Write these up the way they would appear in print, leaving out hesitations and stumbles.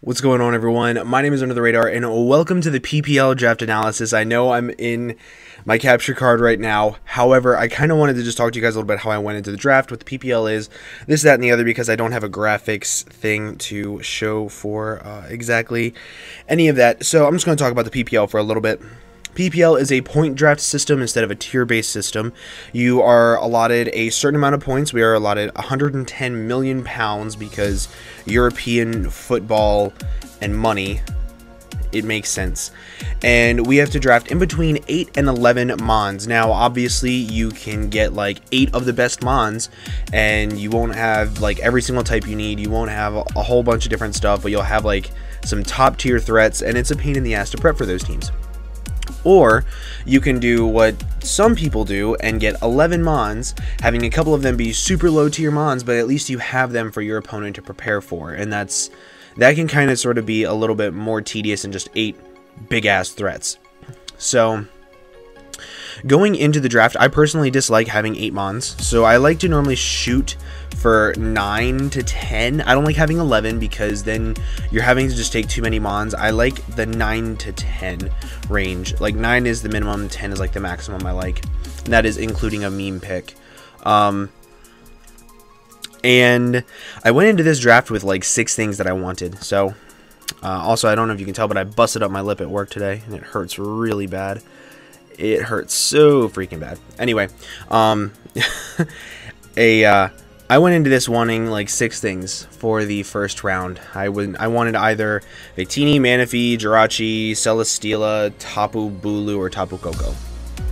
What's going on, everyone? My name is Under the Radar, and welcome to the PPL draft analysis. I know I'm in my capture card right now. However, I kind of wanted to just talk to you guys a little bit how I went into the draft, what the PPL is, this, that, and the other, because I don't have a graphics thing to show for exactly any of that. So I'm just going to talk about the PPL for a little bit. PPL is a point draft system instead of a tier-based system. You are allotted a certain amount of points. We are allotted 110 million pounds because European football and money, it makes sense. And we have to draft in between 8 and 11 mons. Now, obviously, you can get like 8 of the best mons, and you won't have like every single type you need. You won't have a whole bunch of different stuff, but you'll have like some top-tier threats, and it's a pain in the ass to prep for those teams. Or you can do what some people do and get 11 mons, having a couple of them be super low tier mons, but at least you have them for your opponent to prepare for, and that can kind of sort of be a little bit more tedious than just 8 big ass threats. So going into the draft, I personally dislike having 8 mons, so I like to normally shoot for 9 to 10. I don't like having 11 because then you're having to just take too many mons. I like the 9 to 10 range. Like 9 is the minimum, 10 is like the maximum I like. And that is including a meme pick. And I went into this draft with like 6 things that I wanted. So also, I don't know if you can tell, but I busted up my lip at work today and it hurts really bad. It hurts so freaking bad. Anyway, I went into this wanting like 6 things for the first round. I wanted either Victini, Manaphy, Jirachi, Celesteela, Tapu Bulu, or Tapu Koko.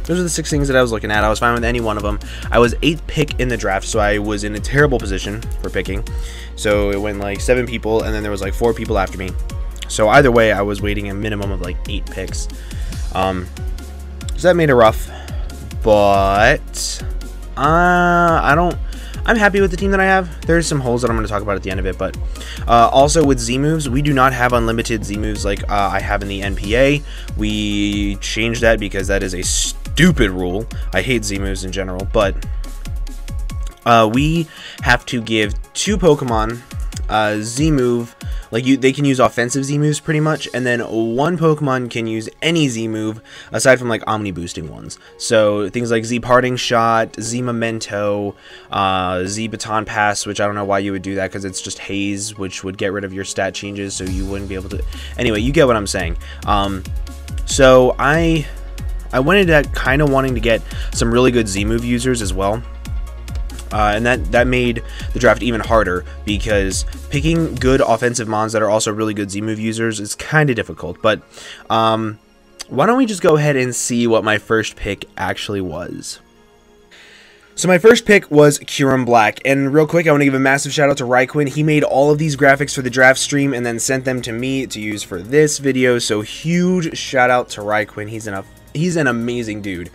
Those are the 6 things that I was looking at. I was fine with any one of them. I was 8th pick in the draft, so I was in a terrible position for picking. So it went like 7 people, and then there was like 4 people after me. So either way, I was waiting a minimum of like 8 picks. So that made it rough, but I'm happy with the team that I have. There's some holes that I'm going to talk about at the end of it, but also with Z moves, we do not have unlimited Z moves like I have in the NPA. We changed that because that is a stupid rule. I hate Z moves in general, but we have to give 2 Pokemon Z move. Like they can use offensive Z moves pretty much, and then 1 Pokemon can use any Z move aside from like Omni boosting ones. So things like Z Parting Shot, Z Memento, Z Baton Pass, which I don't know why you would do that because it's just Haze, which would get rid of your stat changes, so you wouldn't be able to. Anyway, you get what I'm saying. So I went into that kind of wanting to get some really good Z move users as well. And that made the draft even harder because picking good offensive mons that are also really good Z-move users is kind of difficult. But why don't we just go ahead and see what my first pick actually was. So my first pick was Kyurem-B, and real quick, I want to give a massive shout out to Ryquin. He made all of these graphics for the draft stream and then sent them to me to use for this video. So huge shout out to Ryquin. He's an amazing dude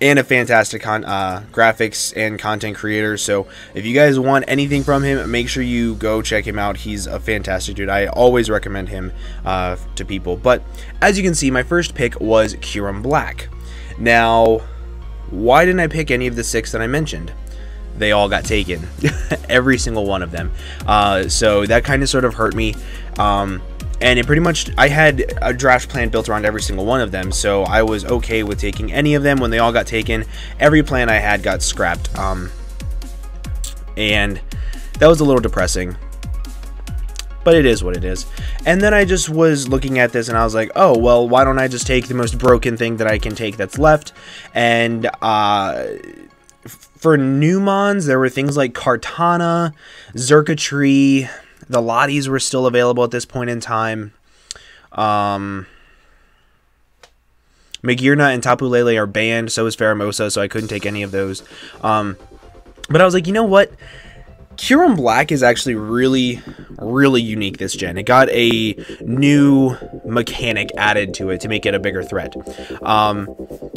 and a fantastic graphics and content creator. So if you guys want anything from him, make sure you go check him out. He's a fantastic dude. I always recommend him to people. But as you can see, my first pick was Kyurem-B. Now, why didn't I pick any of the 6 that I mentioned? They all got taken. Every single one of them. So that kind of sort of hurt me. And it pretty much, I had a draft plan built around every single one of them, so I was okay with taking any of them. When they all got taken, every plan I had got scrapped. And that was a little depressing. But it is what it is. And then I just was looking at this and I was like, oh, well, why don't I just take the most broken thing that I can take that's left? And for new mons, there were things like Kartana, Xurkitree. The Lotties were still available at this point in time. Magearna and Tapu Lele are banned, so is Pheromosa, so I couldn't take any of those. But I was like, you know what? Kyurem-B is actually really unique this gen. It got a new mechanic added to it to make it a bigger threat.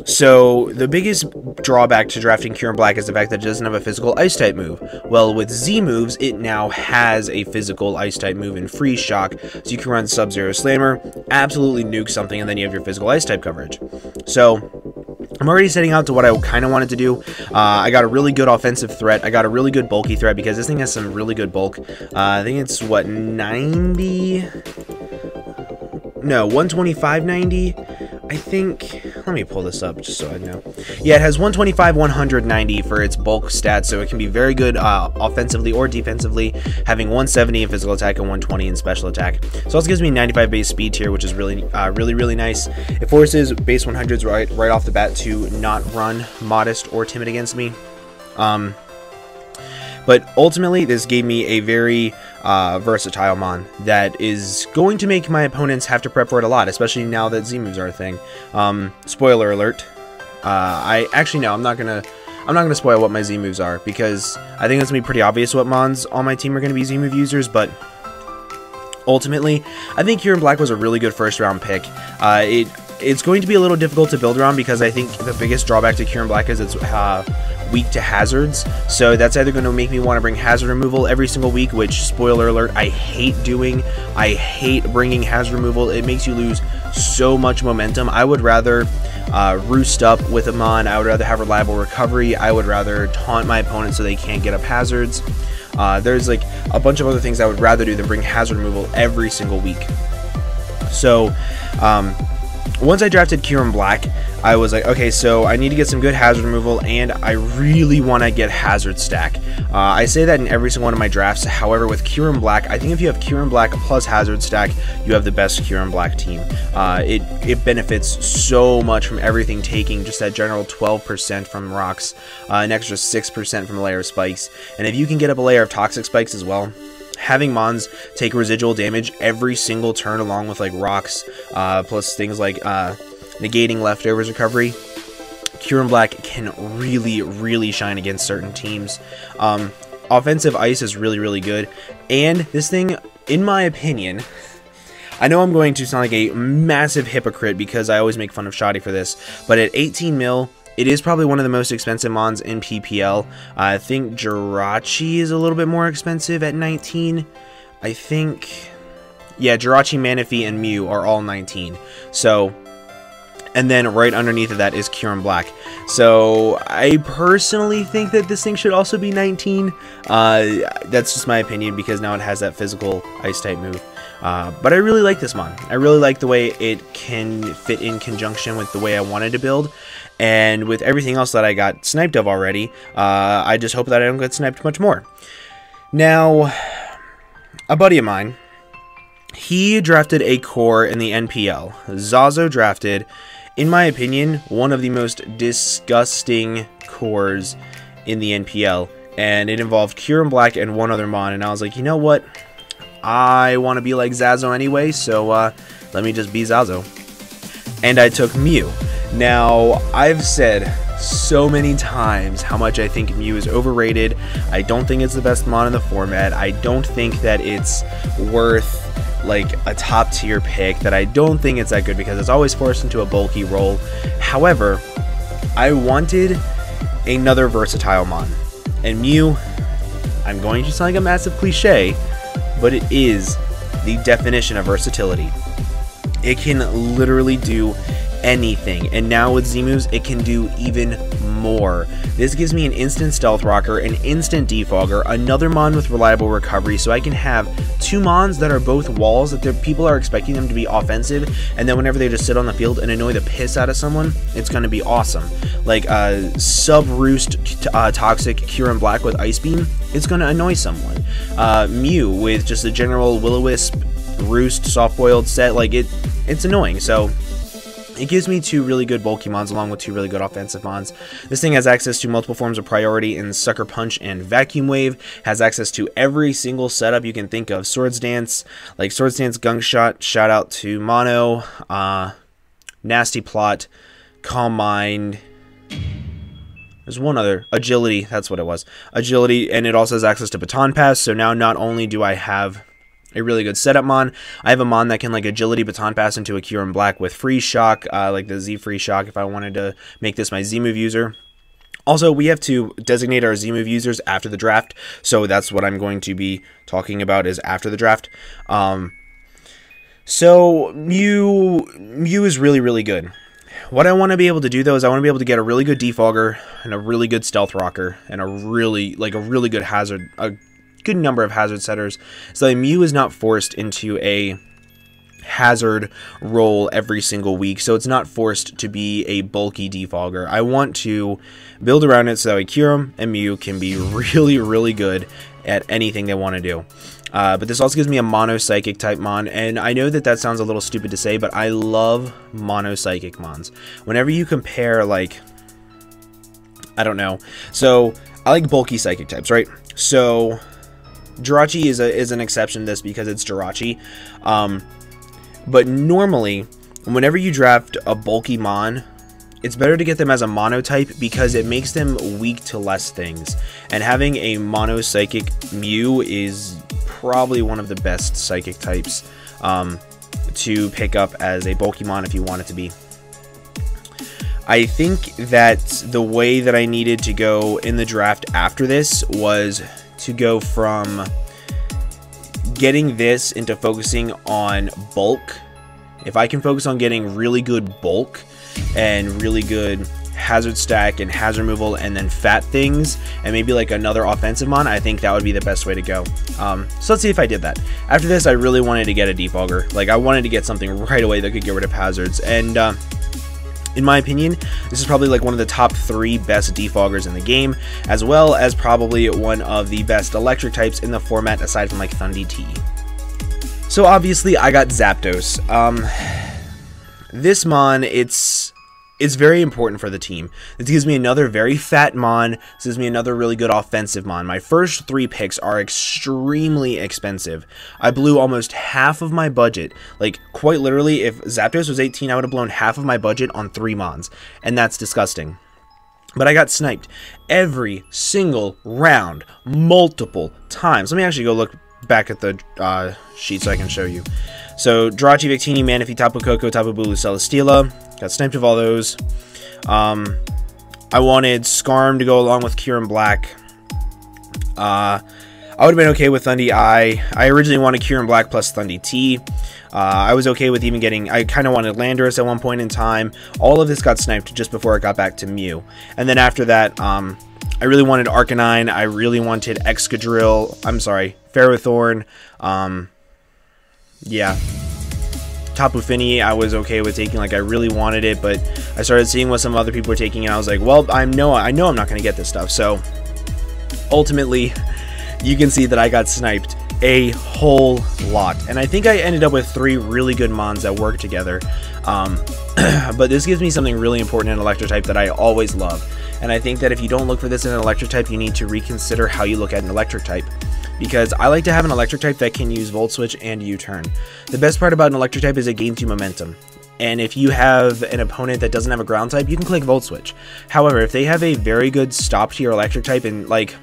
So the biggest drawback to drafting Kyurem-B is the fact that it doesn't have a physical ice type move. Well, with Z moves, it now has a physical ice type move in Freeze Shock, so you can run Sub-Zero Slammer, absolutely nuke something, and then you have your physical ice type coverage. So I'm already setting out to what I kind of wanted to do. I got a really good offensive threat. I got a really good bulky threat because this thing has some really good bulk. I think it's, what, 90? no, 125.90, I think. Let me pull this up just so I know. Yeah, it has 125, 190 for its bulk stats, so it can be very good offensively or defensively, having 170 in physical attack and 120 in special attack. So it also gives me 95 base speed tier, which is really nice. It forces base 100s right off the bat to not run modest or timid against me. But ultimately, this gave me a very versatile mon that is going to make my opponents have to prep for it a lot, especially now that Z-moves are a thing. Spoiler alert. I'm not gonna spoil what my Z-moves are, because I think it's gonna be pretty obvious what mons on my team are gonna be Z-move users, but ultimately, I think Kyurem-Black was a really good first round pick. It's going to be a little difficult to build around, because I think the biggest drawback to Kyurem-Black is it's weak to hazards, so that's either going to make me want to bring hazard removal every single week, which, spoiler alert, I hate doing. I hate bringing hazard removal. It makes you lose so much momentum. I would rather roost up with a mon. I would rather have reliable recovery. I would rather taunt my opponent so they can't get up hazards. There's like a bunch of other things I would rather do than bring hazard removal every single week. So once I drafted Kyurem-Black, I was like, okay, so I need to get some good hazard removal, and I really want to get hazard stack. I say that in every single one of my drafts. However, with Kyurem-Black, I think if you have Kyurem-Black plus hazard stack, you have the best Kyurem-Black team. It benefits so much from everything, taking just that general 12% from rocks, an extra 6% from a layer of spikes, and if you can get up a layer of toxic spikes as well, having mons take residual damage every single turn along with like rocks, plus things like negating leftovers recovery, Kyurem-Black can really shine against certain teams. Offensive ice is really good, and this thing, in my opinion, I know I'm going to sound like a massive hypocrite because I always make fun of Shoddy for this, but at 18 mil, it is probably one of the most expensive mons in PPL. I think Jirachi is a little bit more expensive at 19. I think, yeah, Jirachi, Manaphy, and Mew are all 19. So, and then right underneath of that is Kyurem-Black. So I personally think that this thing should also be 19. That's just my opinion, because now it has that physical ice type move. But I really like this mon. I really like the way it can fit in conjunction with the way I wanted to build. And with everything else that I got sniped of already, I just hope that I don't get sniped much more. Now, a buddy of mine, he drafted a core in the NPL. Zazo drafted, in my opinion, one of the most disgusting cores in the NPL. And it involved Kyurem-Black and one other mon. And I was like, you know what? I want to be like Zazo anyway, so let me just be Zazo. And I took Mew. Now, I've said so many times how much I think Mew is overrated. I don't think it's the best mon in the format. I don't think that it's worth like a top tier pick, that I don't think it's that good because it's always forced into a bulky role. However, I wanted another versatile mon. And Mew, I'm going to sound like a massive cliche, but it is the definition of versatility. It can literally do anything, and now with Z-moves it can do even more. This gives me an instant stealth rocker, an instant defogger, another mon with reliable recovery, so I can have two mons that are both walls that people are expecting them to be offensive, and then whenever they just sit on the field and annoy the piss out of someone, it's going to be awesome. Like sub-roost toxic Kyurem-Black with Ice Beam, it's going to annoy someone. Mew with just a general Will-O-Wisp roost soft-boiled set, like it's annoying. So it gives me two really good bulky mons along with two really good offensive mons. This thing has access to multiple forms of priority in Sucker Punch and Vacuum Wave, has access to every single setup you can think of. Swords Dance, like Swords Dance Gunk Shot, shout out to Mono, Nasty Plot, Calm Mind, there's one other, Agility, that's what it was. Agility, and it also has access to Baton Pass, so now not only do I have a really good setup mon, I have a mon that can like Agility Baton Pass into a Kyurem-Black with Free Shock, like the Z Free Shock if I wanted to make this my Z-move user. Also, we have to designate our Z-move users after the draft, so that's what I'm going to be talking about is after the draft. So Mew is really good. What I want to be able to do though is I want to be able to get a really good defogger and a really good stealth rocker and a really good hazard, a good number of hazard setters, so that Mew is not forced into a hazard roll every single week, so it's not forced to be a bulky defogger. I want to build around it so that Kyurem and Mew can be really, really good at anything they want to do. But this also gives me a mono psychic type mon, and I know that that sounds a little stupid to say, but I love mono psychic mons. Whenever you compare, like, I don't know, so I like bulky psychic types, right? So Jirachi is an exception to this because it's Jirachi. But normally, whenever you draft a bulky mon, it's better to get them as a mono type because it makes them weak to less things. And having a mono psychic Mew is probably one of the best psychic types to pick up as a bulky mon if you want it to be. I think that the way that I needed to go in the draft after this was to go from getting this into focusing on bulk. If I can focus on getting really good bulk and really good hazard stack and hazard removal and then fat things and maybe like another offensive mon, I think that would be the best way to go. So let's see if I did that. After this, I really wanted to get a defogger. Like, I wanted to get something right away that could get rid of hazards, and in my opinion, this is probably like one of the top 3 best defoggers in the game, as well as probably one of the best electric types in the format aside from like Thundee. So obviously I got Zapdos. This mon, it's very important for the team. This gives me another very fat mon. This gives me another really good offensive mon. My first 3 picks are extremely expensive. I blew almost half of my budget. Like, quite literally, if Zapdos was 18, I would have blown half of my budget on 3 mons. And that's disgusting. But I got sniped every single round, multiple times. Let me actually go look back at the sheet so I can show you. So, Jirachi, Victini, Manaphy, Tapu Koko, Tapu Bulu, Celesteela. Got sniped of all those. I wanted Skarm to go along with Kyurem Black. I would have been okay with Thundee I originally wanted Kyurem Black plus Thundee T. I was okay with even getting... I kind of wanted Landorus at one point in time. All of this got sniped just before it got back to Mew. And then after that, I really wanted Arcanine. I really wanted Excadrill. I'm sorry, Ferrothorn. Yeah. Tapu Fini, I was okay with taking. Like, I really wanted it, but I started seeing what some other people were taking, and I was like, well, I know I'm not going to get this stuff. So, ultimately, you can see that I got sniped a whole lot. And I think I ended up with 3 really good mons that work together. But this gives me something really important in electric type that I always love. And I think that if you don't look for this in an electric type, you need to reconsider how you look at an electric type. Because I like to have an electric type that can use Volt Switch and U-Turn. The best part about an electric type is it gains you momentum. And if you have an opponent that doesn't have a ground type, you can click Volt Switch. However, if they have a very good stop to your electric type, and like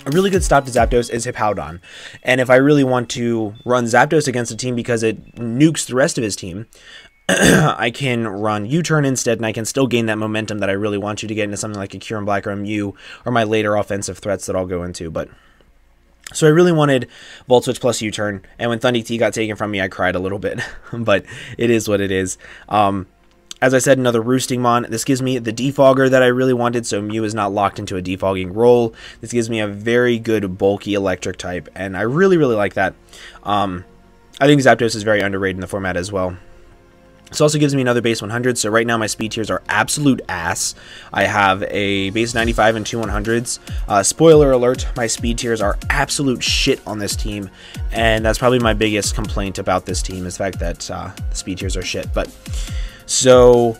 a really good stop to Zapdos is Hippowdon. And if I really want to run Zapdos against a team because it nukes the rest of his team, I can run U-Turn instead, and I can still gain that momentum that I really want you to get into something like a Kyurem Black or a Mew, or my later offensive threats that I'll go into. But so I really wanted Volt Switch plus U-Turn, and when Thundee T got taken from me, I cried a little bit, but it is what it is. As I said, another Roosting Mon. This gives me the defogger that I really wanted, so Mew is not locked into a defogging role. This gives me a very good bulky electric type, and I really, really like that. I think Zapdos is very underrated in the format as well. This also gives me another base 100, so right now my speed tiers are absolute ass. I have a base 95 and 2 100s. Spoiler alert, my speed tiers are absolute shit on this team, and that's probably my biggest complaint about this team, is the fact that the speed tiers are shit. But so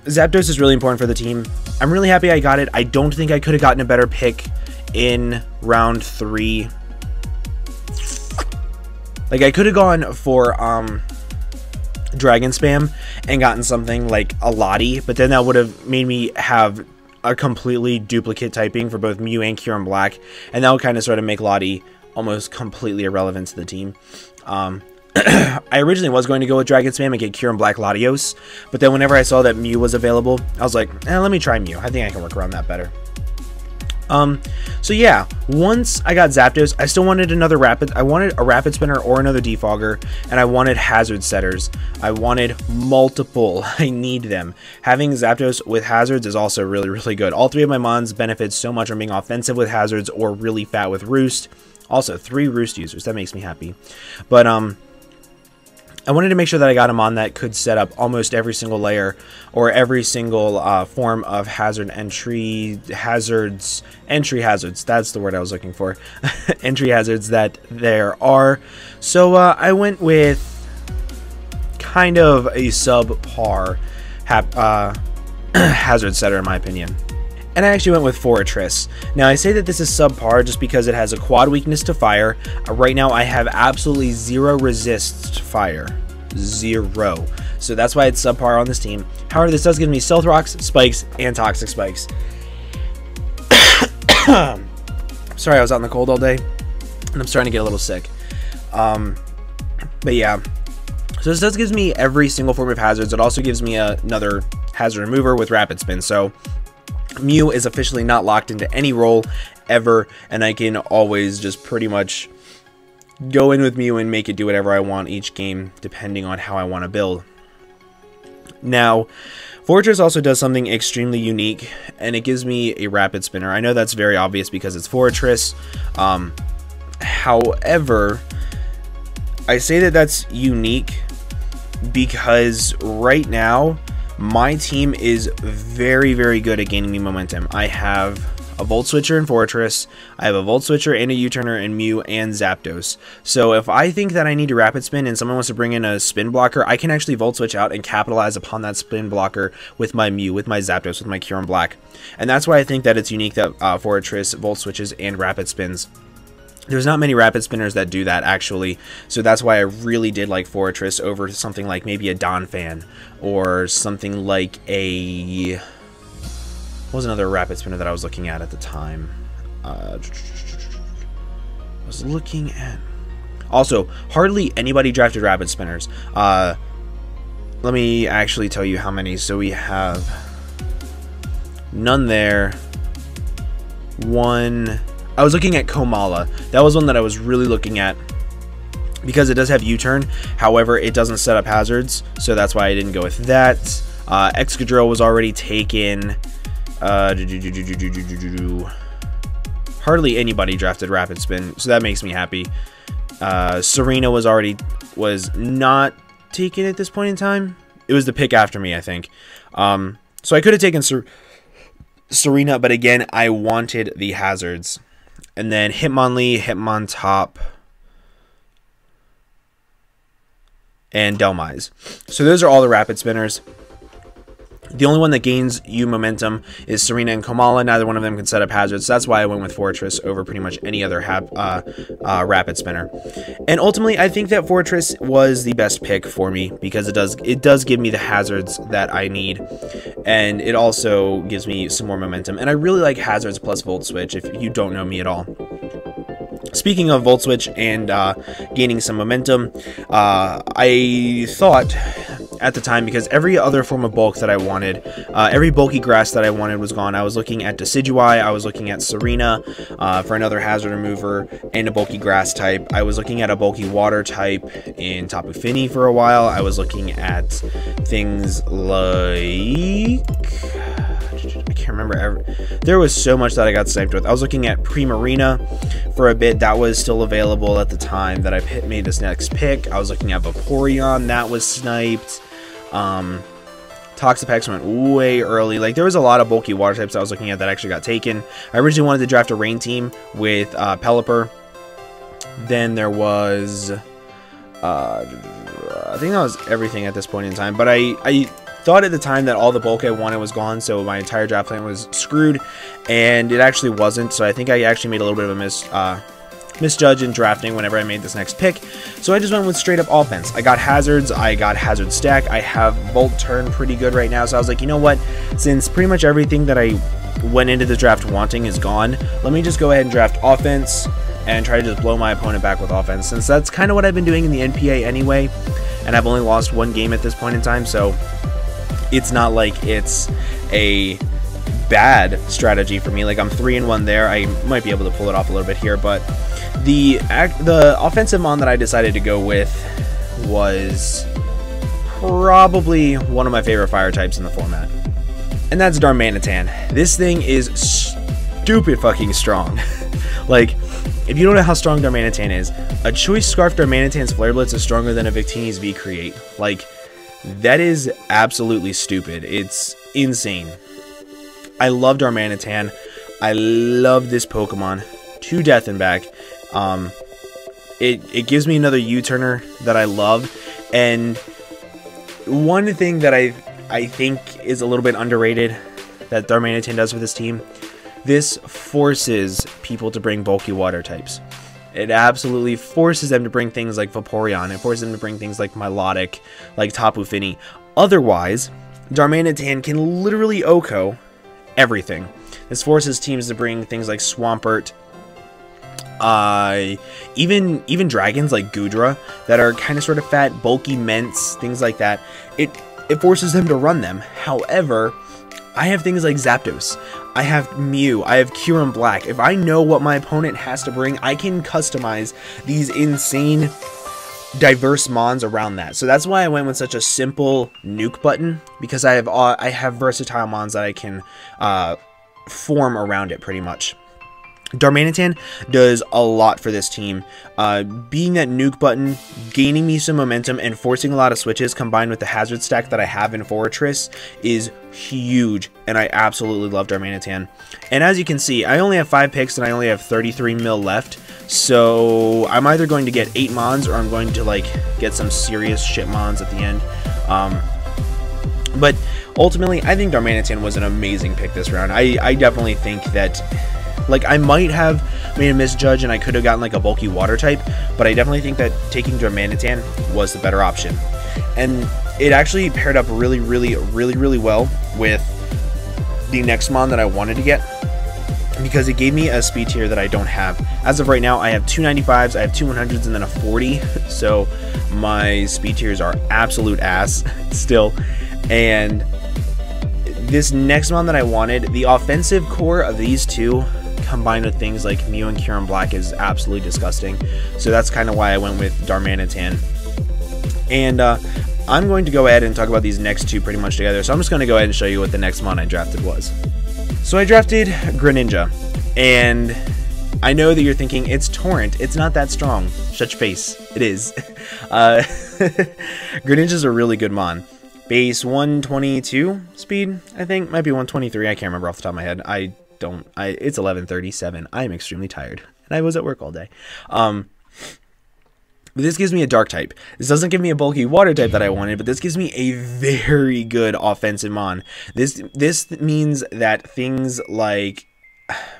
Zapdos is really important for the team. I'm really happy I got it. I don't think I could have gotten a better pick in round 3. Like, I could have gone for Dragon Spam and gotten something like a Lottie, but then that would have made me have a completely duplicate typing for both Mew and Kyurem Black, and that would kind of sort of make Lottie almost completely irrelevant to the team. I originally was going to go with Dragon Spam and get Kyurem Black Latios, but then whenever I saw that Mew was available, I was like, let me try Mew. I think I can work around that better. So yeah, once I got Zapdos, I still wanted another Rapid. I wanted a Rapid Spinner or another Defogger, and I wanted Hazard Setters. I wanted multiple. I need them. Having Zapdos with Hazards is also really, really good. All 3 of my Mons benefit so much from being offensive with Hazards or really fat with Roost. Also, 3 Roost users. That makes me happy. But, I wanted to make sure that I got a mon that could set up almost every single layer or every single form of entry hazards. That's the word I was looking for. Entry hazards that there are. So I went with kind of a subpar hazard setter in my opinion. And I actually went with Forretress. Now I say that this is subpar just because it has a quad weakness to fire. Right now I have absolutely 0 resist to fire. 0. So that's why it's subpar on this team. However, this does give me Stealth Rocks, Spikes, and Toxic Spikes. Sorry, I was out in the cold all day, and I'm starting to get a little sick. But yeah. So this does give me every single form of hazards. It also gives me another hazard remover with Rapid Spin. So Mew is officially not locked into any role ever, and I can always just pretty much go in with Mew and make it do whatever I want each game, depending on how I want to build. Now, Forretress also does something extremely unique, and it gives me a Rapid Spinner. I know that's very obvious because it's Forretress. However, I say that that's unique because right now, my team is very, very good at gaining me momentum. I have a Volt Switcher in Forretress, I have a Volt Switcher and a U-Turner in Mew and Zapdos. So if I think that I need to Rapid Spin and someone wants to bring in a spin blocker, I can actually Volt Switch out and capitalize upon that spin blocker with my Mew, with my Zapdos, with my Kyurem-B. And that's why I think that it's unique that Forretress Volt Switches and Rapid Spins. There's not many Rapid Spinners that do that, actually, so that's why I really did like Forretress over something like maybe a Donphan, or something like a... What was another Rapid Spinner that I was looking at the time? I was looking at... Also, hardly anybody drafted Rapid Spinners. Let me actually tell you how many. So we have... none there. One... I was looking at Komala. That was one that I was really looking at because it does have U-turn. However, it doesn't set up hazards, so that's why I didn't go with that. Excadrill was already taken. Hardly anybody drafted Rapid Spin, so that makes me happy. Serena was not taken at this point in time. It was the pick after me, I think. So I could have taken Serena, but again, I wanted the hazards. And then Hitmonlee, Hitmontop, and Dhelmise. So those are all the Rapid Spinners. The only one that gains you momentum is Serena and Komala. Neither one of them can set up hazards. So that's why I went with Forretress over pretty much any other Rapid Spinner. And ultimately, I think that Forretress was the best pick for me because it does give me the hazards that I need, and it also gives me some more momentum. And I really like hazards plus Volt Switch. If you don't know me at all. Speaking of Volt Switch and gaining some momentum, I thought at the time, because every other form of bulk that I wanted, every bulky grass that I wanted was gone. I was looking at Decidueye, I was looking at Serena for another hazard remover and a bulky grass type. I was looking at a bulky water type in Tapu Fini for a while. I was looking at things like... I can't remember. There was so much that I got sniped with. I was looking at Primarina for a bit. That was still available at the time that I made this next pick. I was looking at Vaporeon. That was sniped. Toxapex went way early. Like, there was a lot of bulky water types I was looking at that actually got taken. I originally wanted to draft a Rain team with Pelipper. Then there was... I think that was everything at this point in time. But I thought at the time that all the bulk I wanted was gone, so my entire draft plan was screwed, and it actually wasn't. So I think I actually made a little bit of a misjudge in drafting whenever I made this next pick. So I just went with straight up offense. I got hazards, I got hazard stack, I have Volt Turn pretty good right now, so I was like, you know what, since pretty much everything that I went into the draft wanting is gone, let me just go ahead and draft offense and try to just blow my opponent back with offense, since that's kind of what I've been doing in the NPA anyway, and I've only lost one game at this point in time, so it's not like it's a bad strategy for me. Like, I'm 3-1 there. I might be able to pull it off a little bit here, but the offensive mon that I decided to go with was probably one of my favorite fire types in the format, and that's Darmanitan. This thing is stupid fucking strong. Like, if you don't know how strong Darmanitan is, a Choice Scarf Darmanitan's Flare Blitz is stronger than a Victini's V-Create. Like, that is absolutely stupid. It's insane. I love Darmanitan. I love this Pokemon to death and back. It gives me another U-turner that I love. And one thing that I think is a little bit underrated that Darmanitan does for this team, this forces people to bring bulky water types. It absolutely forces them to bring things like Vaporeon. It forces them to bring things like Milotic, like Tapu Fini. Otherwise, Darmanitan can literally OHKO everything. This forces teams to bring things like Swampert, even dragons like Goodra that are kind of sort of fat, bulky Ments, things like that. It forces them to run them. However, I have things like Zapdos, I have Mew, I have Kyurem-B. If I know what my opponent has to bring, I can customize these insane, diverse mons around that. So that's why I went with such a simple nuke button, because I have versatile mons that I can form around it pretty much. Darmanitan does a lot for this team. Being that nuke button, gaining me some momentum, and forcing a lot of switches combined with the hazard stack that I have in Forretress is huge, and I absolutely love Darmanitan. And as you can see, I only have 5 picks and I only have 33 mil left, so I'm either going to get 8 mons or I'm going to like get some serious shit mons at the end. But ultimately, I think Darmanitan was an amazing pick this round. I definitely think that, like, I might have made a misjudge and I could have gotten like a bulky water type, but I definitely think that taking Darmanitan was the better option. And it actually paired up really well with the next mon that I wanted to get, because it gave me a speed tier that I don't have. As of right now, I have 2 95s, I have 2 100s, and then a 40, so my speed tiers are absolute ass still. And this next mon that I wanted, the offensive core of these two combined with things like Mew and Kyurem-B is absolutely disgusting. So that's kind of why I went with Darmanitan. And I'm going to go ahead and talk about these next two pretty much together. So I'm just going to go ahead and show you what the next mon I drafted was. So I drafted Greninja. And I know that you're thinking, it's Torrent, it's not that strong. Shut your face. It is. Greninja's a really good mon. Base 122 speed, I think. Might be 123. I can't remember off the top of my head. It's 11:37. I am extremely tired, and I was at work all day. But this gives me a dark type. This doesn't give me a bulky water type that I wanted, but this gives me a very good offensive mon. This means that things like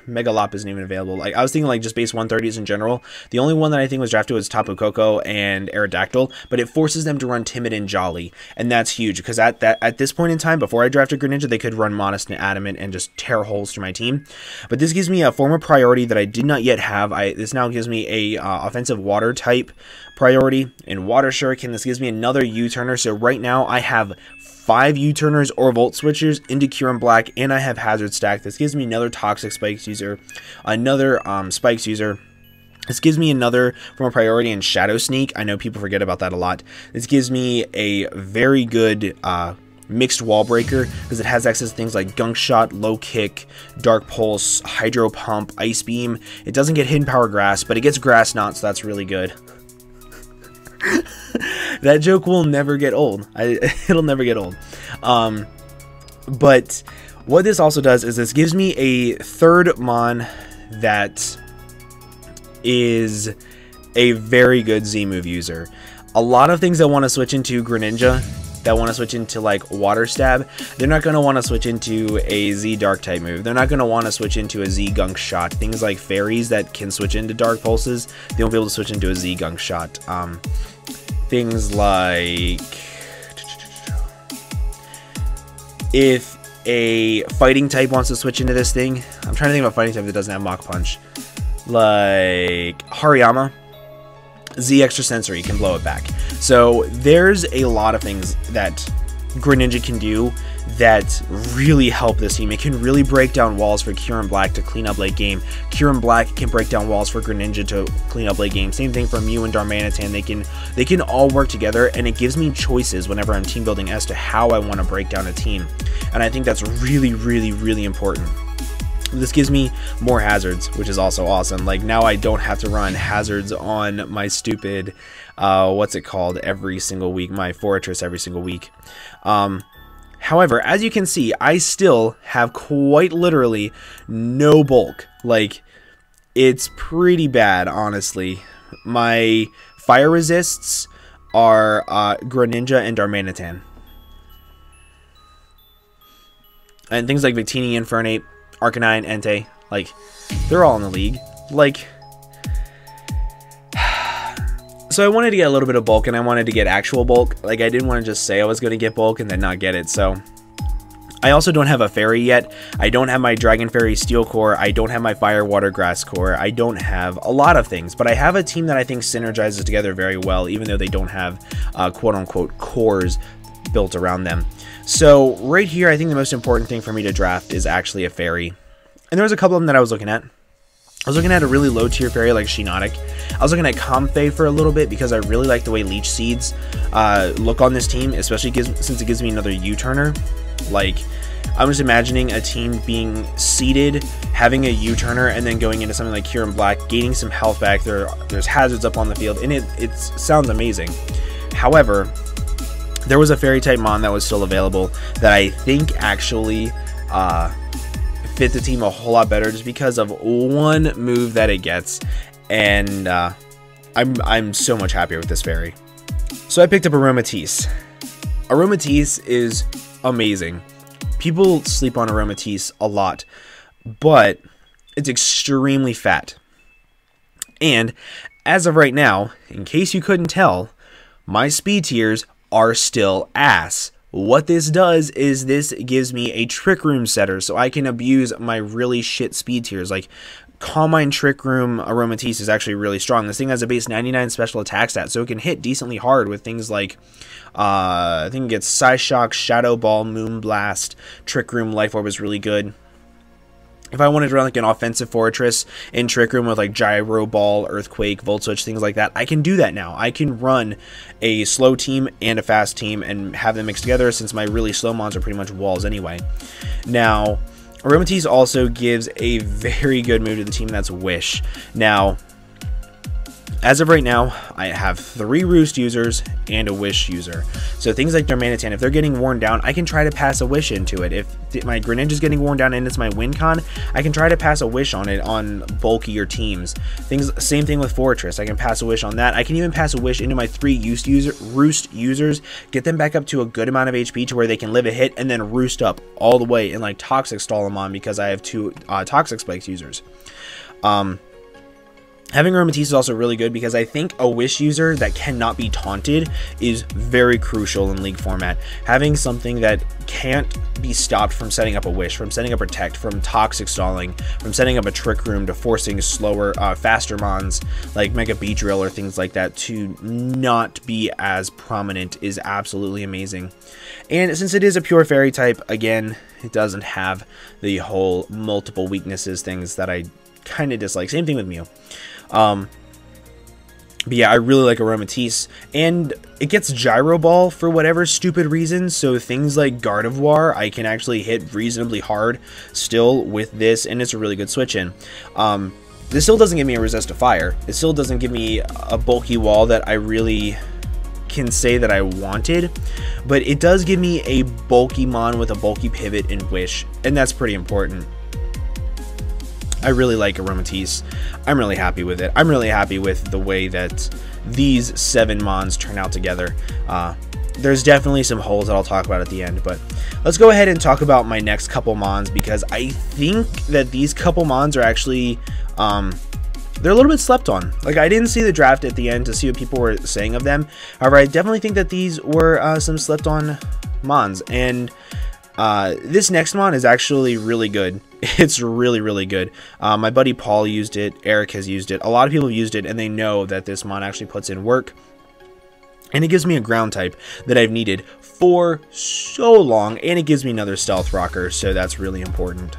Megalop isn't even available. Like, I was thinking like just base 130s in general. The only one that I think was drafted was Tapu Koko and Aerodactyl, but it forces them to run Timid and Jolly, and that's huge because at this point in time, before I drafted Greninja, they could run Modest and Adamant and just tear holes through my team. But this gives me a former priority that I did not yet have. This now gives me a offensive water type priority in Water Shuriken. This gives me another U-turner. So right now I have 5 U-turners or Volt Switchers into Kyurem-B, and I have Hazard Stack. This gives me another Toxic Spikes user, another Spikes user. This gives me another from a priority in Shadow Sneak. I know people forget about that a lot. This gives me a very good mixed wall breaker because it has access to things like Gunk Shot, Low Kick, Dark Pulse, Hydro Pump, Ice Beam. It doesn't get Hidden Power Grass, but it gets Grass Knot, so that's really good. That joke will never get old. It'll never get old. But what this also does is this gives me a third mon that is a very good Z-move user. A lot of things that want to switch into Greninja, that want to switch into like Water Stab, they're not going to want to switch into a Z Dark type move. They're not going to want to switch into a Z Gunk Shot. Things like Fairies that can switch into Dark Pulses, they won't be able to switch into a Z Gunk Shot. Things like, if a fighting type wants to switch into this thing, I'm trying to think of a fighting type that doesn't have Mach Punch, like Hariyama, Z Extrasensory can blow it back. So there's a lot of things that Greninja can do that really help this team. It can really break down walls for Kyurem-B to clean up late game. Kyurem-B can break down walls for Greninja to clean up late game. Same thing for Mew and Darmanitan. They can all work together, and it gives me choices whenever I'm team building as to how I want to break down a team. And I think that's really important. This gives me more hazards, which is also awesome. Like, now I don't have to run hazards on my stupid, what's it called, every single week, my Forretress every single week. However, as you can see, I still have quite literally no bulk. Like, it's pretty bad, honestly. My fire resists are Greninja and Darmanitan. And things like Victini, Infernape, Arcanine, Entei, like, they're all in the league. Like, so I wanted to get a little bit of bulk, and I wanted to get actual bulk. Like, I didn't want to just say I was going to get bulk and then not get it. So I also don't have a fairy yet. I don't have my Dragon Fairy Steel Core. I don't have my Fire Water Grass Core. I don't have a lot of things, but I have a team that I think synergizes together very well, even though they don't have quote-unquote cores built around them. So right here, I think the most important thing for me to draft is actually a fairy. And there was a couple of them that I was looking at. I was looking at a really low tier fairy like Shiinotic. I was looking at Comfey for a little bit because I really like the way Leech Seeds look on this team, especially since it gives me another U-turner. Like, I'm just imagining a team being seeded, having a U-turner, and then going into something like Kyurem Black, gaining some health back. There's hazards up on the field, and it sounds amazing. However, there was a fairy type mon that was still available that I think actually fit the team a whole lot better just because of one move that it gets, and I'm so much happier with this fairy. So I picked up Aromatisse. Aromatisse is amazing. People sleep on Aromatisse a lot, but it's extremely fat. And as of right now, in case you couldn't tell, my speed tiers are still ass. What this does is this gives me a Trick Room setter, so I can abuse my really shit speed tiers. Like, Calm Mind Trick Room Aromatisse is actually really strong. This thing has a base 99 special attack stat, so it can hit decently hard with things like, I think it gets Psyshock, Shadow Ball, Moonblast, Trick Room, Life Orb is really good. If I wanted to run like an offensive Forretress in Trick Room with like Gyro Ball, Earthquake, Volt Switch, things like that, I can do that now. I can run a slow team and a fast team and have them mixed together, since my really slow mons are pretty much walls anyway. Now, Aromatisse also gives a very good move to the team, that's Wish. Now, as of right now, I have 3 Roost users and a Wish user. So things like Darmanitan, if they're getting worn down, I can try to pass a Wish into it. If my Greninja is getting worn down and it's my win con, I can try to pass a Wish on it on bulkier teams. Same thing with Forretress. I can pass a Wish on that. I can even pass a Wish into my 3 Roost users, get them back up to a good amount of HP to where they can live a hit, and then Roost up all the way and like Toxic stall them on because I have 2 Toxic Spikes users. Having Aromatisse is also really good because I think a Wish user that cannot be taunted is very crucial in League format. Having something that can't be stopped from setting up a Wish, from setting up Protect, from Toxic stalling, from setting up a Trick Room to forcing slower, faster mons like Mega Beedrill or things like that to not be as prominent is absolutely amazing. And since it is a pure fairy type, again, it doesn't have the whole multiple weaknesses things that I kind of dislike. Same thing with Mew. But yeah, I really like Aromatisse, and it gets Gyro Ball for whatever stupid reason, so things like Gardevoir I can actually hit reasonably hard still with this, and it's a really good switch in. This still doesn't give me a resist to fire. It still doesn't give me a bulky wall that I really can say that I wanted, but it does give me a bulky mon with a bulky pivot and Wish, and that's pretty important. I really like Aromatisse. I'm really happy with it. I'm really happy with the way that these 7 mons turn out together. There's definitely some holes that I'll talk about at the end, but let's go ahead and talk about my next couple mons, because I think that these couple mons are actually, they're a little bit slept on. Like, I didn't see the draft at the end to see what people were saying of them. However, I definitely think that these were some slept on mons, and this next mon is actually really good. It's really, really good. My buddy Paul used it. Eric has used it. A lot of people have used it, and they know that this mon actually puts in work. And it gives me a ground type that I've needed for so long, and it gives me another stealth rocker, so that's really important.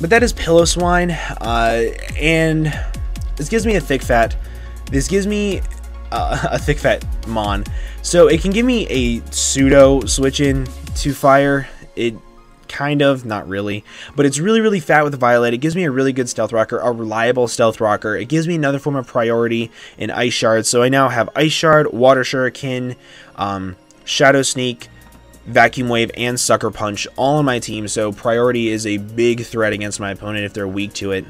But that is Piloswine, and this gives me a thick fat. This gives me a thick fat mon, so it can give me a pseudo switch in to fire. It Kind of, not really. But it's really, really fat with Violet. It gives me a really good Stealth Rocker, a reliable Stealth Rocker. It gives me another form of priority in Ice Shard. So I now have Ice Shard, Water Shuriken, Shadow Sneak, Vacuum Wave, and Sucker Punch all on my team. So priority is a big threat against my opponent if they're weak to it.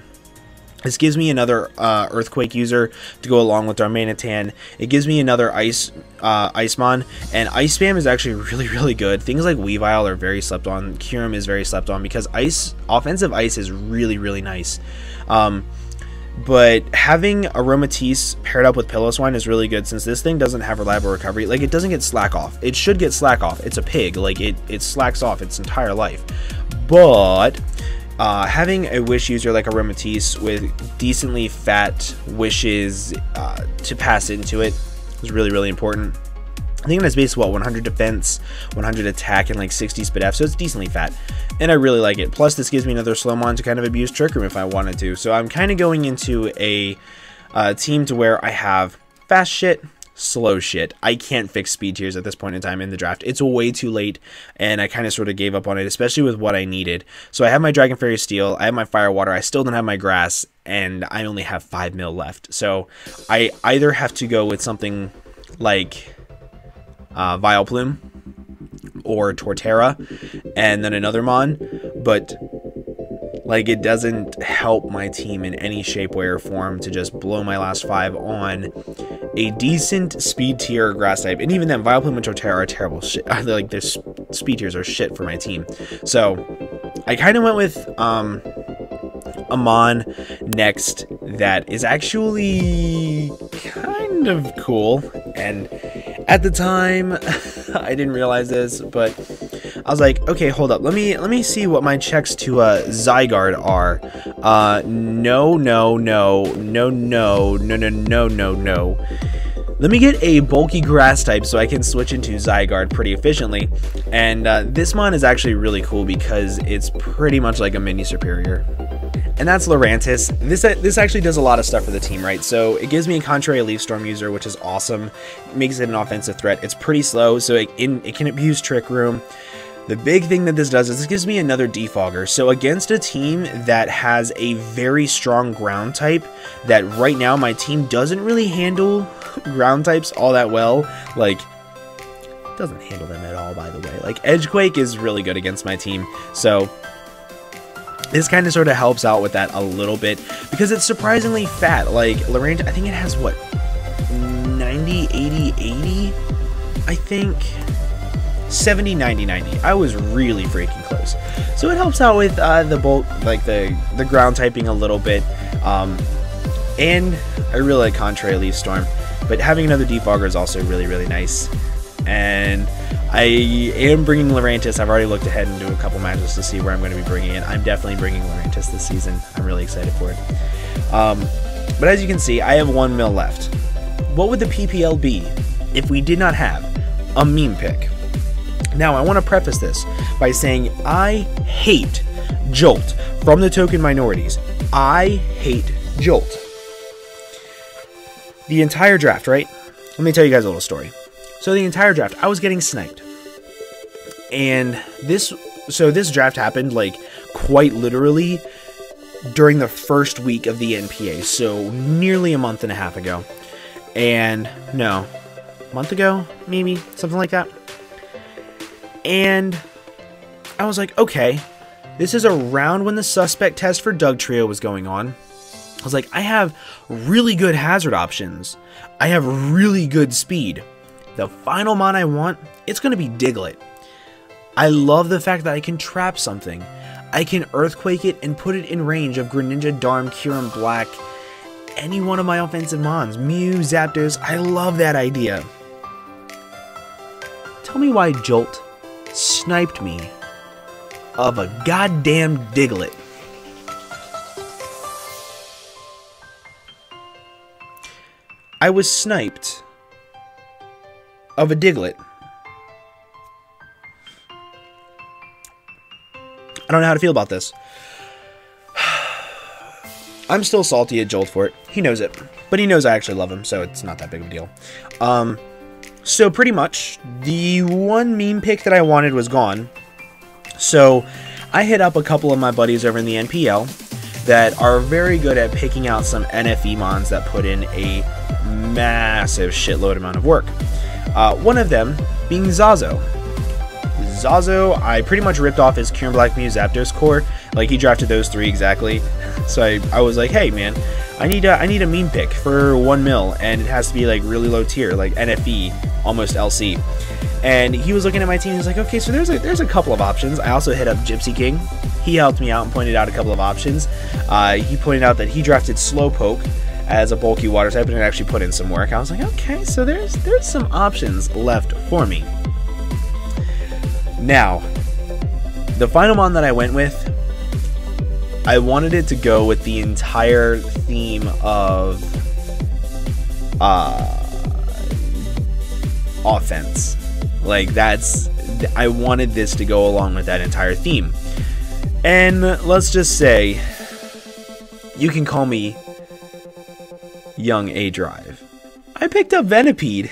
This gives me another Earthquake user to go along with Darmanitan. It gives me another Icemon, and Ice Spam is actually really, really good. Things like Weavile are very slept on. Kyurem is very slept on because offensive ice is really, really nice. But having Aromatisse paired up with Piloswine is really good since this thing doesn't have reliable recovery. Like, it doesn't get slack off. It should get slack off. It's a pig. Like, it slacks off its entire life. But having a Wish user like Aromatisse with decently fat wishes to pass into it is really, really important. I think that's basically what, 100 defense, 100 attack, and like 60 speed F, so it's decently fat, and I really like it. Plus, this gives me another Slowmon to kind of abuse Trick Room if I wanted to. So I'm kind of going into a team to where I have fast shit, slow shit. I can't fix speed tiers at this point in time in the draft. It's way too late, and I kind of sort of gave up on it, especially with what I needed. So I have my Dragon Fairy Steel, I have my Fire Water, I still don't have my Grass, and I only have 5 mil left. So I either have to go with something like Vileplume or Torterra and then another Mon, but like, it doesn't help my team in any shape, way, or form to just blow my last 5 on a decent speed tier grass type. And even then, Vileplume and Torterra are terrible shit. Like, their speed tiers are shit for my team. So I kind of went with a Mon next that is actually kind of cool. And at the time, I didn't realize this, but I was like, okay, hold up. Let me see what my checks to Zygarde are. No. Let me get a bulky grass type so I can switch into Zygarde pretty efficiently. And this Mon is actually really cool because it's pretty much like a mini superior. And that's Lurantis. This actually does a lot of stuff for the team, right? So it gives me a Contrary Leaf Storm user, which is awesome. It makes it an offensive threat. It's pretty slow, so it can abuse Trick Room. The big thing that this does is this gives me another Defogger. So against a team that has a very strong ground type, that right now my team doesn't really handle ground types all that well. Like, doesn't handle them at all, by the way. Like, Edgequake is really good against my team. So this kind of sort of helps out with that a little bit because it's surprisingly fat. Like, Lurantis, I think it has, what, 90, 80, 80? I think 70, 90, 90. I was really freaking close. So it helps out with the bulk, like the ground typing a little bit. And I really like Contrary Leaf Storm. But having another Defogger is also really, really nice. And I am bringing Lurantis. I've already looked ahead into a couple matches to see where I'm going to be bringing it. I'm definitely bringing Lurantis this season. I'm really excited for it. But as you can see, I have 1 mil left. What would the PPL be if we did not have a meme pick? Now, I want to preface this by saying I hate Jolt from the token minorities. I hate Jolt. The entire draft, right? Let me tell you guys a little story. So the entire draft, I was getting sniped. And this draft happened, like, quite literally during the first week of the NPA. So nearly a month and a half ago. And, no, a month ago, maybe, something like that. And I was like, okay, this is around when the suspect test for Doug Trio was going on. I was like, I have really good hazard options. I have really good speed. The final Mon I want, it's going to be Diglett. I love the fact that I can trap something. I can Earthquake it and put it in range of Greninja, Darm, Kyurem, Black, any one of my offensive Mons. Mew, Zapdos, I love that idea. Tell me why Jolt sniped me of a goddamn Diglett. I was sniped of a Diglett. I don't know how to feel about this. I'm still salty at Jolt for it. He knows it. But he knows I actually love him, so it's not that big of a deal. So pretty much, the one meme pick that I wanted was gone. So I hit up a couple of my buddies over in the NPL that are very good at picking out some NFE mons that put in a massive shitload amount of work. One of them being Zazo. Zazo, I pretty much ripped off his Kyurem Black Mew Zapdos core. Like, he drafted those 3 exactly. So I was like, hey man, I need a meme pick for 1 mil, and it has to be like really low tier, like NFE, almost LC. And he was looking at my team, he was like, okay, so there's a couple of options. I also hit up Gypsy King. He helped me out and pointed out a couple of options. He pointed out that he drafted Slowpoke as a bulky water type, and it actually put in some work. I was like, okay, so there's some options left for me. Now, the final mon that I went with, I wanted it to go with the entire theme of offense. Like, I wanted this to go along with that entire theme. And let's just say, you can call me Young A-Drive. I picked up Venipede.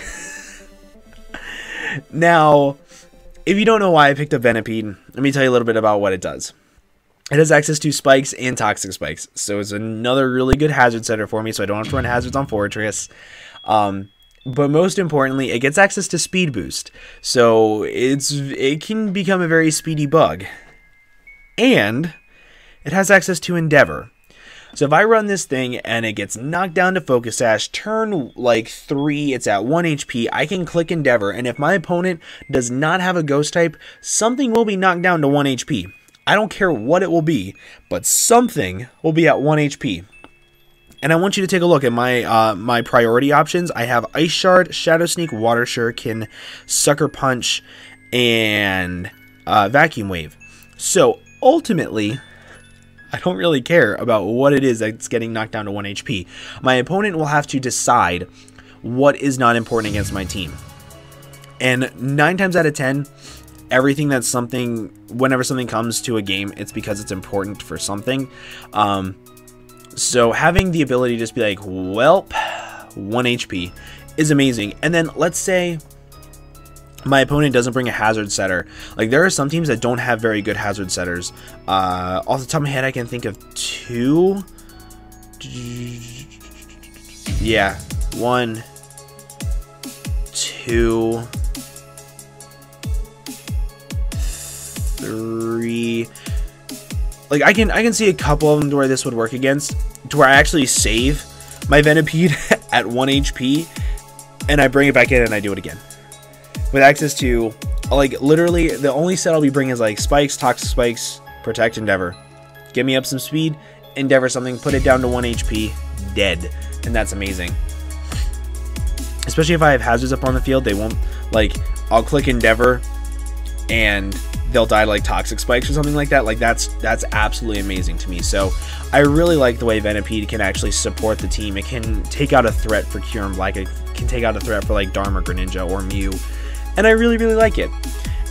Now, if you don't know why I picked up Venipede, let me tell you a little bit about what it does. It has access to spikes and toxic spikes, so it's another really good hazard setter for me, so I don't have to run hazards on Forretress. But most importantly, it gets access to speed boost, so it can become a very speedy bug. And it has access to Endeavor. So if I run this thing and it gets knocked down to Focus Sash, turn like 3, it's at 1 HP, I can click Endeavor, and if my opponent does not have a ghost type, something will be knocked down to 1 HP. I don't care what it will be, but something will be at 1 HP. And I want you to take a look at my priority options. I have Ice Shard, Shadow Sneak, Water Shuriken, Sucker Punch, and Vacuum Wave. So ultimately, I don't really care about what it is that's getting knocked down to 1 HP. My opponent will have to decide what is not important against my team. And 9 times out of 10, whenever something comes to a game, it's because it's important for something. So having the ability to just be like, welp, 1 HP is amazing. And then let's say my opponent doesn't bring a hazard setter. Like, there are some teams that don't have very good hazard setters. Off the top of my head, I can think of 2. Yeah, 1, 2, 3. Like, I can see a couple of them where this would work against, to where I actually save my Venipede at 1 HP, and I bring it back in and I do it again. With access to, like, literally, the only set I'll be bringing is, like, Spikes, Toxic Spikes, Protect, Endeavor. Get me up some speed, Endeavor something, put it down to 1 HP, dead. And that's amazing. Especially if I have hazards up on the field, they won't, like, I'll click Endeavor, and they'll die like Toxic Spikes or something like that. Like, that's absolutely amazing to me. So I really like the way Venipede can actually support the team. It can take out a threat for Kyurem Black. It can take out a threat for like Darm or Greninja or Mew. And I really, really like it.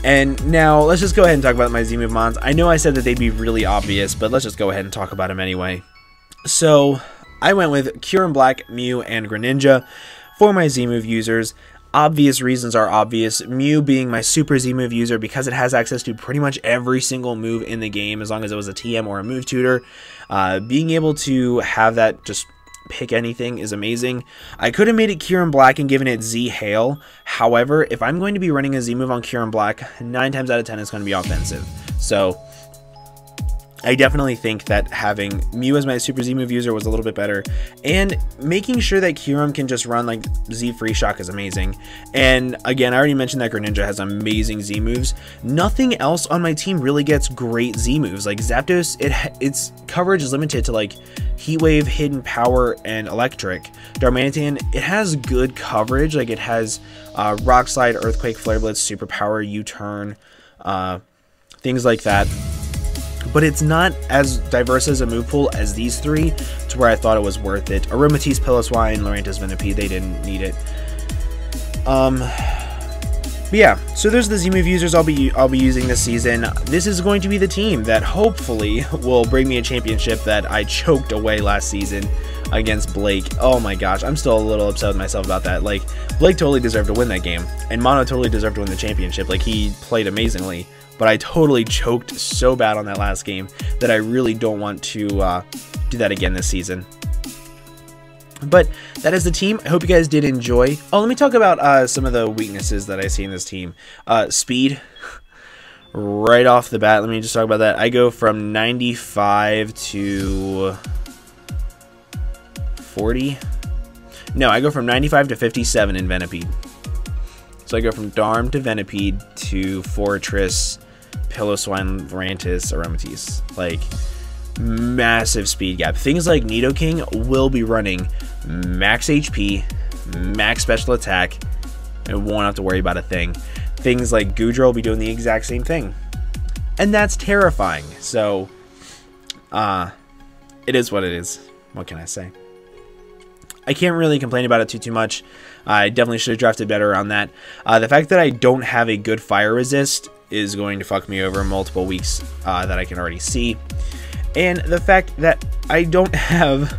And now let's just go ahead and talk about my Z-Move mons. I know I said that they'd be really obvious, but let's just go ahead and talk about them anyway. So I went with Kyurem Black, Mew, and Greninja for my Z-Move users. Obvious reasons are obvious. Mew being my super Z-Move user because it has access to pretty much every single move in the game as long as it was a TM or a move tutor. Being able to have that just pick anything is amazing. I could have made it Kyurem Black and given it Z Hail. However, if I'm going to be running a Z-Move on Kyurem Black, 9 times out of 10 it's going to be offensive. So I definitely think that having Mew as my super Z-Move user was a little bit better, and making sure that Kyurem can just run like Z Free Shock is amazing. And again, I already mentioned that Greninja has amazing Z-Moves. Nothing else on my team really gets great Z-Moves. Like Zapdos, its coverage is limited to like Heat Wave, Hidden Power, and Electric. Darmanitan, it has good coverage. Like, it has Rock Slide, Earthquake, Flare Blitz, Super Power, U-Turn, things like that. But it's not as diverse as a move pool as these 3, to where I thought it was worth it. Aromatisse, Piloswine, Lurantis, Venipede, they didn't need it. But yeah, so there's the Z-Move users I'll be using this season. This is going to be the team that hopefully will bring me a championship that I choked away last season against Blake. Oh my gosh, I'm still a little upset with myself about that. Like, Blake totally deserved to win that game, and Mono totally deserved to win the championship. Like, he played amazingly. but I totally choked so bad on that last game that I really don't want to do that again this season. But that is the team. I hope you guys did enjoy. Oh, let me talk about some of the weaknesses that I see in this team. Speed. Right off the bat, let me just talk about that. I go from 95 to 40. No, I go from 95 to 57 in Venipede. So I go from Darm to Venipede to Forretress, Piloswine, Lurantis, Aromatisse. Like, massive speed gap. Things like Nidoking will be running max HP, max special attack, and won't have to worry about a thing. Things like Goodra will be doing the exact same thing. And that's terrifying. So, it is what it is. What can I say? I can't really complain about it too much. I definitely should have drafted better around that. The fact that I don't have a good fire resist is going to fuck me over multiple weeks that I can already see. And the fact that I don't have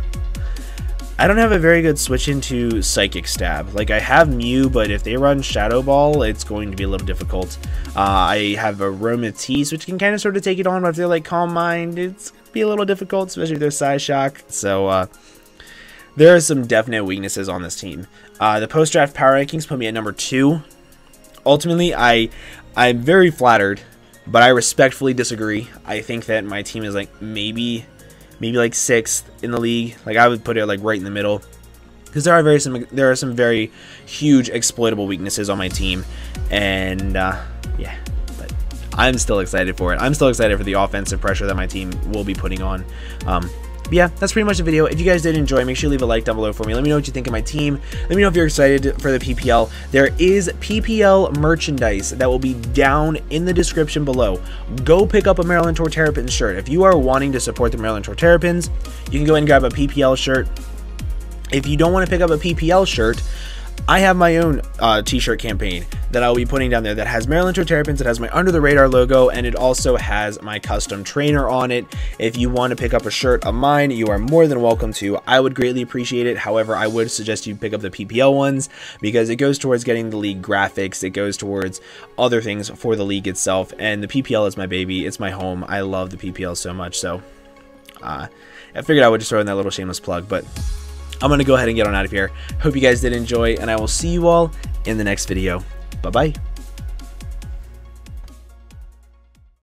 a very good switch into Psychic Stab. Like, I have Mew, but if they run Shadow Ball, it's going to be a little difficult. I have Aromatisse, which can kind of sort of take it on, but if they're like Calm Mind, it's going to be a little difficult, especially if they're Psyshock. So, there are some definite weaknesses on this team. The post-draft power rankings put me at number 2. Ultimately, I'm very flattered, but I respectfully disagree. I think that my team is like maybe like 6th in the league. Like, I would put it like right in the middle, because there are some very huge exploitable weaknesses on my team, and yeah, but I'm still excited for it. I'm still excited for the offensive pressure that my team will be putting on. But yeah, that's pretty much the video. If you guys did enjoy, make sure you leave a like down below for me. Let me know what you think of my team. Let me know if you're excited for the PPL. There is PPL merchandise that will be down in the description below. Go pick up a Maryland Torterrapins shirt. If you are wanting to support the Maryland Torterrapins, you can go ahead and grab a PPL shirt. If you don't want to pick up a PPL shirt, I have my own t-shirt campaign that I'll be putting down there that has Maryland Torterrapins, it has my Under the Radar logo, and it also has my custom trainer on it. If you want to pick up a shirt of mine, you are more than welcome to. I would greatly appreciate it. However, I would suggest you pick up the PPL ones, because it goes towards getting the league graphics, it goes towards other things for the league itself, and the PPL is my baby, it's my home. I love the PPL so much, so I figured I would just throw in that little shameless plug, but I'm going to go ahead and get on out of here. Hope you guys did enjoy, and I will see you all in the next video. Bye-bye.